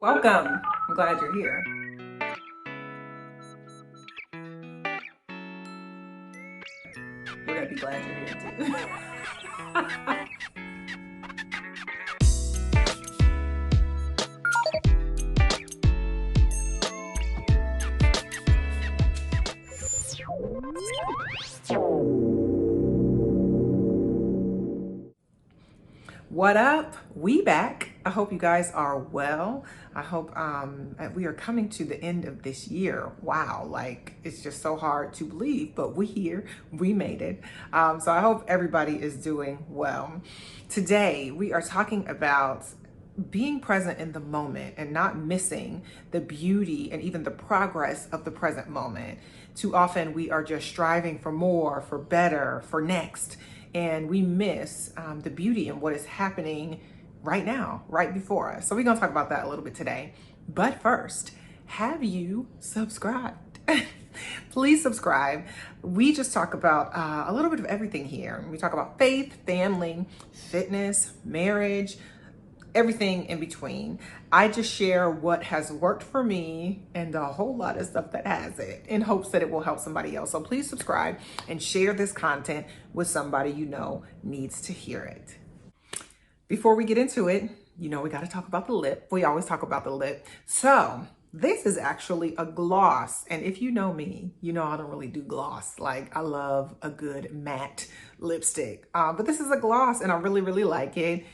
Welcome. I'm glad you're here. We're going to be glad you're here too. What up? We back. I hope you guys are well. I hope we are coming to the end of this year. Wow, like it's just so hard to believe, but we here, we made it. So I hope everybody is doing well. Today we are talking about being present in the moment and not missing the beauty and even the progress of the present moment. Too often we are just striving for more, for better, for next, and we miss the beauty in what is happening right now, right before us. So we're gonna talk about that a little bit today. But first, have you subscribed? Please subscribe. We just talk about a little bit of everything here. We talk about faith, family, fitness, marriage, everything in between. I just share what has worked for me and a whole lot of stuff that hasn't, in hopes that it will help somebody else. So please subscribe and share this content with somebody you know needs to hear it. Before we get into it, we got to talk about the lip. We always talk about the lip. So this is actually a gloss. And if you know me, you know I don't really do gloss. Like I love a good matte lipstick. But this is a gloss and I really, really like it.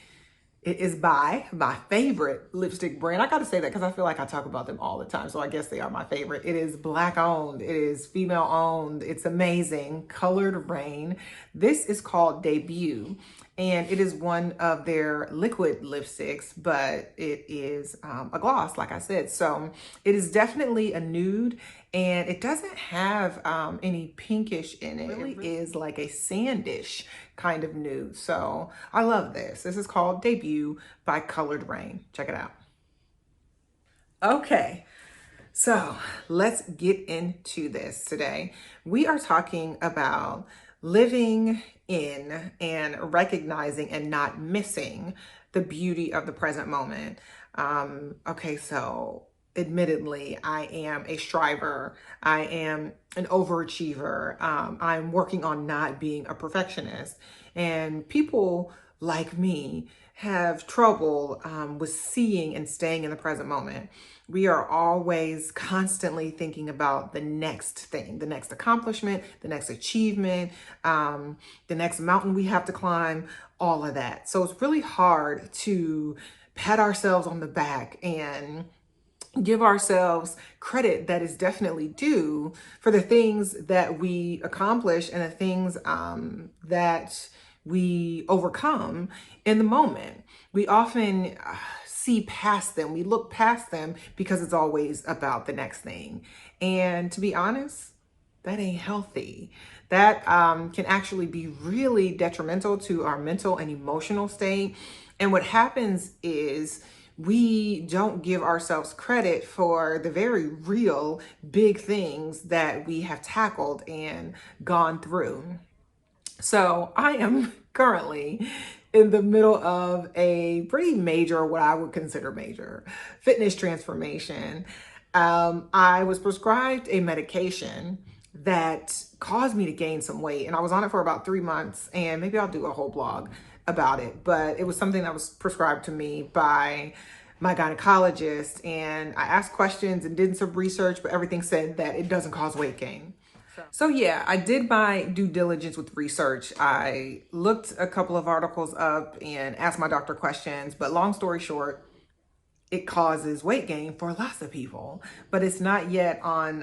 It is by my favorite lipstick brand. I got to say that because I feel like I talk about them all the time. So I guess they are my favorite. It is Black owned. It is female owned. It's amazing. Colored Raine. This is called Debut. And it is one of their liquid lipsticks, but it is a gloss, like I said. So it is definitely a nude and it doesn't have any pinkish in it. It really is like a sandish kind of nude. So I love this. This is called Debut by Colored Raine. Check it out. Okay. So let's get into this today. We are talking about living in and recognizing and not missing the beauty of the present moment. Okay, so admittedly, I am a striver. I am an overachiever. I'm working on not being a perfectionist. And people like me have trouble with seeing and staying in the present moment. We are always constantly thinking about the next thing, the next accomplishment, the next achievement, the next mountain we have to climb, all of that. So it's really hard to pat ourselves on the back and give ourselves credit that is definitely due for the things that we accomplish and the things that we overcome in the moment. We often see past them. We look past them because it's always about the next thing. And to be honest, that ain't healthy. That can actually be really detrimental to our mental and emotional state. And what happens is we don't give ourselves credit for the very real big things that we have tackled and gone through. So I am currently in the middle of a pretty major, what I would consider major, fitness transformation. I was prescribed a medication that caused me to gain some weight, and I was on it for about 3 months, and maybe I'll do a whole blog about it, but it was something that was prescribed to me by my gynecologist, and I asked questions and did some research, but everything said that it doesn't cause weight gain. So yeah, I did my due diligence with research. I looked a couple of articles up and asked my doctor questions, but long story short, it causes weight gain for lots of people, but it's not yet on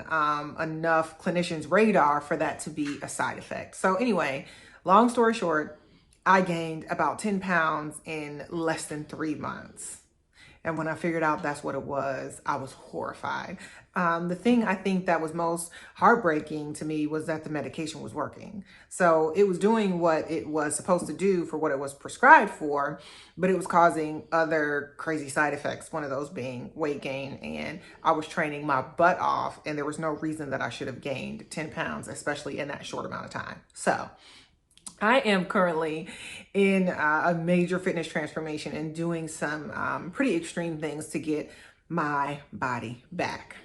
enough clinicians' radar for that to be a side effect. So anyway, long story short, I gained about 10 pounds in less than 3 months. And when I figured out that's what it was, I was horrified. The thing I think that was most heartbreaking to me was that the medication was working. So it was doing what it was supposed to do for what it was prescribed for, but it was causing other crazy side effects, one of those being weight gain. And I was training my butt off, and there was no reason that I should have gained 10 pounds, especially in that short amount of time. So I am currently in a major fitness transformation and doing some pretty extreme things to get my body back.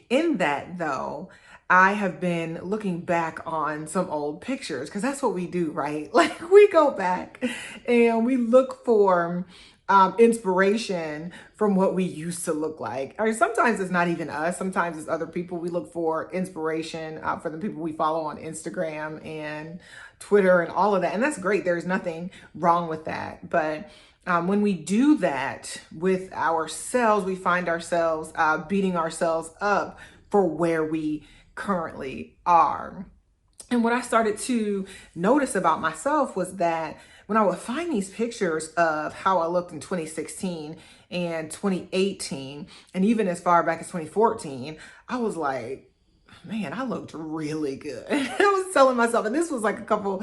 In that, though, I have been looking back on some old pictures because that's what we do, right? Like we go back and we look for inspiration from what we used to look like. Or sometimes it's not even us. Sometimes it's other people. We look for inspiration for the people we follow on Instagram and Twitter and all of that. And that's great. There's nothing wrong with that. But when we do that with ourselves, we find ourselves beating ourselves up for where we currently are. And what I started to notice about myself was that when I would find these pictures of how I looked in 2016 and 2018, and even as far back as 2014, I was like, man, I looked really good. I was telling myself, and this was like a couple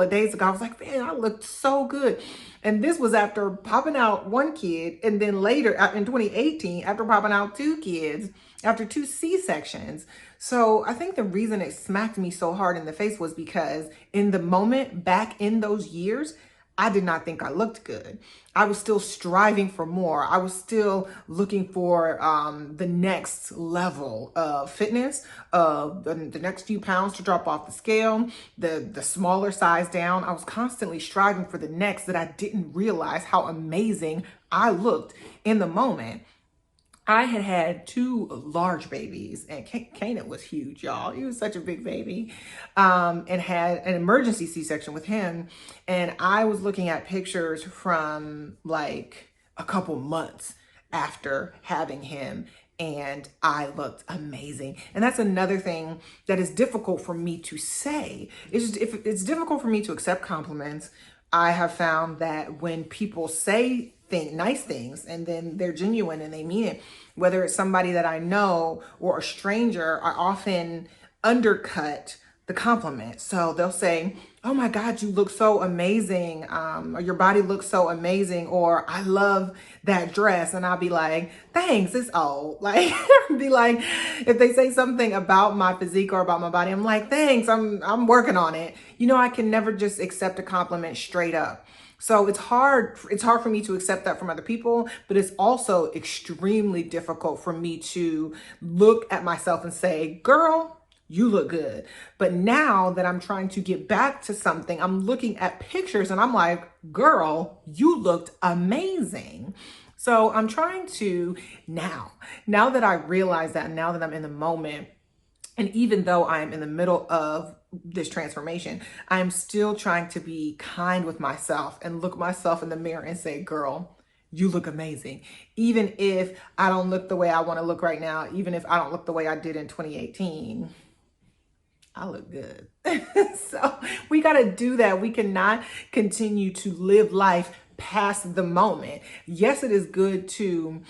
of days ago, I was like, man, I looked so good. And this was after popping out one kid, and then later in 2018, after popping out two kids, after two C-sections. So I think the reason it smacked me so hard in the face was because in the moment back in those years, I did not think I looked good. I was still striving for more. I was still looking for the next level of fitness, of the next few pounds to drop off the scale, the smaller size down. I was constantly striving for the next that I didn't realize how amazing I looked in the moment. I had had two large babies, and Kanan was huge, y'all. He was such a big baby, and had an emergency C-section with him. And I was looking at pictures from like a couple months after having him, and I looked amazing. And that's another thing that is difficult for me to say. It's just, if it's difficult for me to accept compliments. I have found that when people say nice things and then they're genuine and they mean it, whether it's somebody that I know or a stranger, I often undercut the compliment. So they'll say, oh my God, you look so amazing. Or your body looks so amazing. Or I love that dress. And I'll be like, thanks, it's old. Like, be like, if they say something about my physique or about my body, I'm like, thanks, I'm working on it. You know, I can never just accept a compliment straight up. So it's hard for me to accept that from other people, but it's also extremely difficult for me to look at myself and say, girl, you look good. But now that I'm trying to get back to something, I'm looking at pictures and I'm like, girl, you looked amazing. So I'm trying to now that I realize that, now that I'm in the moment, and even though I'm in the middle of this transformation, I'm still trying to be kind with myself and look myself in the mirror and say, girl, you look amazing. Even if I don't look the way I want to look right now, even if I don't look the way I did in 2018, I look good. So we got to do that. We cannot continue to live life past the moment. Yes, it is good to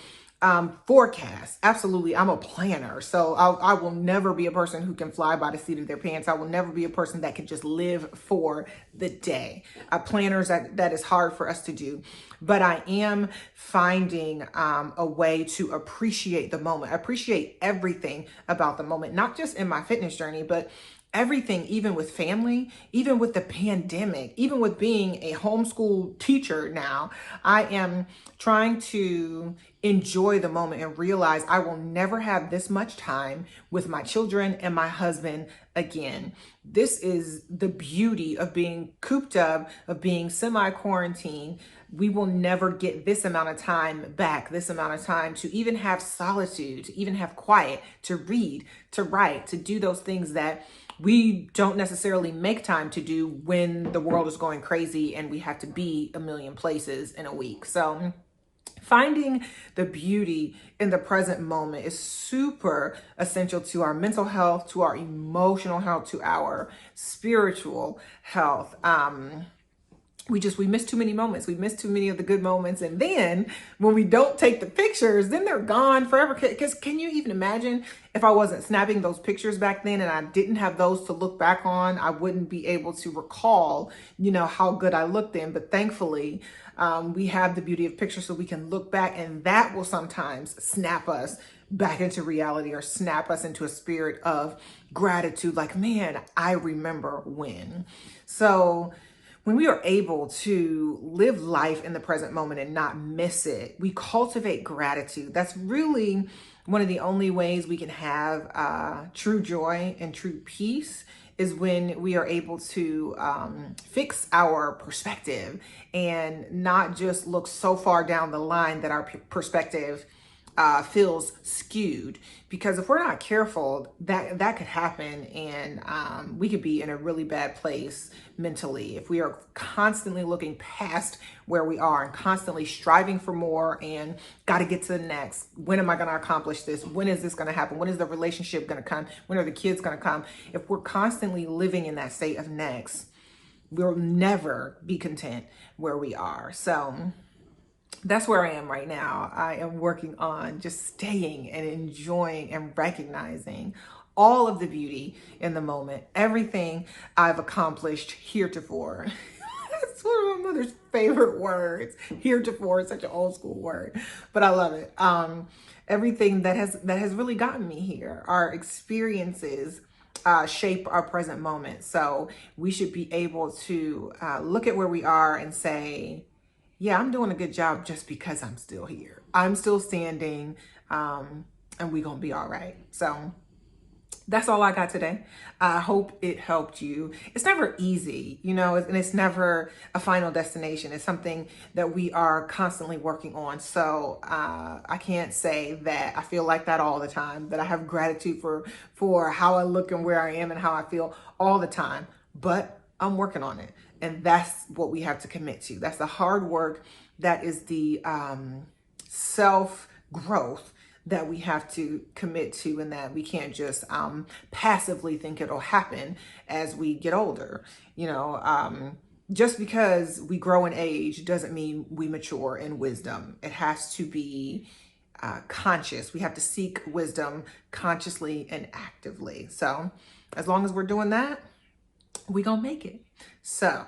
forecast. Absolutely. I'm a planner. So I will never be a person who can fly by the seat of their pants. I will never be a person that can just live for the day. Planners, that is hard for us to do. But I am finding a way to appreciate the moment, appreciate everything about the moment, not just in my fitness journey, but everything, even with family, even with the pandemic, even with being a homeschool teacher now, I am trying to enjoy the moment and realize I will never have this much time with my children and my husband again. This is the beauty of being cooped up, of being semi-quarantined. We will never get this amount of time back, this amount of time to even have solitude, to even have quiet, to read, to write, to do those things that we don't necessarily make time to do when the world is going crazy and we have to be a million places in a week. So finding the beauty in the present moment is super essential to our mental health, to our emotional health, to our spiritual health. We miss too many moments. We miss too many of the good moments. And then when we don't take the pictures, then they're gone forever. Because can you even imagine if I wasn't snapping those pictures back then and I didn't have those to look back on, I wouldn't be able to recall, how good I looked then. But thankfully, we have the beauty of pictures so we can look back, and that will sometimes snap us back into reality or snap us into a spirit of gratitude. Like, man, I remember when. So when we are able to live life in the present moment and not miss it, we cultivate gratitude. That's really one of the only ways we can have true joy and true peace, is when we are able to fix our perspective and not just look so far down the line that our perspective feels skewed. Because if we're not careful, that could happen, and we could be in a really bad place mentally if we are constantly looking past where we are and constantly striving for more and got to get to the next. When am I going to accomplish this? When is this going to happen? When is the relationship going to come? When are the kids going to come? If we're constantly living in that state of next, we'll never be content where we are. So that's where I am right now. I am working on just staying and enjoying and recognizing all of the beauty in the moment, everything I've accomplished heretofore. That's one of my mother's favorite words. Heretofore is such an old school word, but I love it. Everything that has really gotten me here, our experiences shape our present moment. So we should be able to look at where we are and say, yeah, I'm doing a good job just because I'm still here. I'm still standing, and we're going to be all right. So that's all I got today. I hope it helped you. It's never easy, and it's never a final destination. It's something that we are constantly working on. So I can't say that I feel like that all the time, that I have gratitude for how I look and where I am and how I feel all the time. But I'm working on it. And that's what we have to commit to. That's the hard work. That is the self-growth that we have to commit to, and that we can't just passively think it'll happen as we get older. Just because we grow in age doesn't mean we mature in wisdom. It has to be conscious. We have to seek wisdom consciously and actively. So as long as we're doing that, we gonna make it. So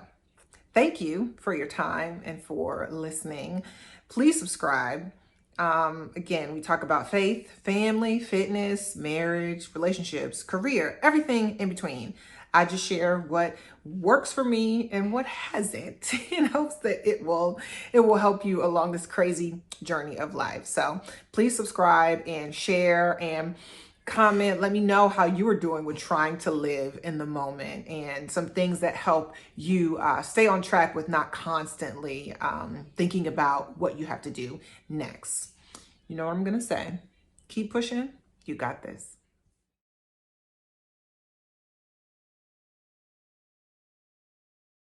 thank you for your time and for listening. Please subscribe. Again, we talk about faith, family, fitness, marriage, relationships, career, everything in between. I just share what works for me and what hasn't, in hopes that it will help you along this crazy journey of life. So please subscribe and share and comment. Let me know how you are doing with trying to live in the moment, and some things that help you stay on track with not constantly thinking about what you have to do next. You know what I'm going to say? Keep pushing. You got this.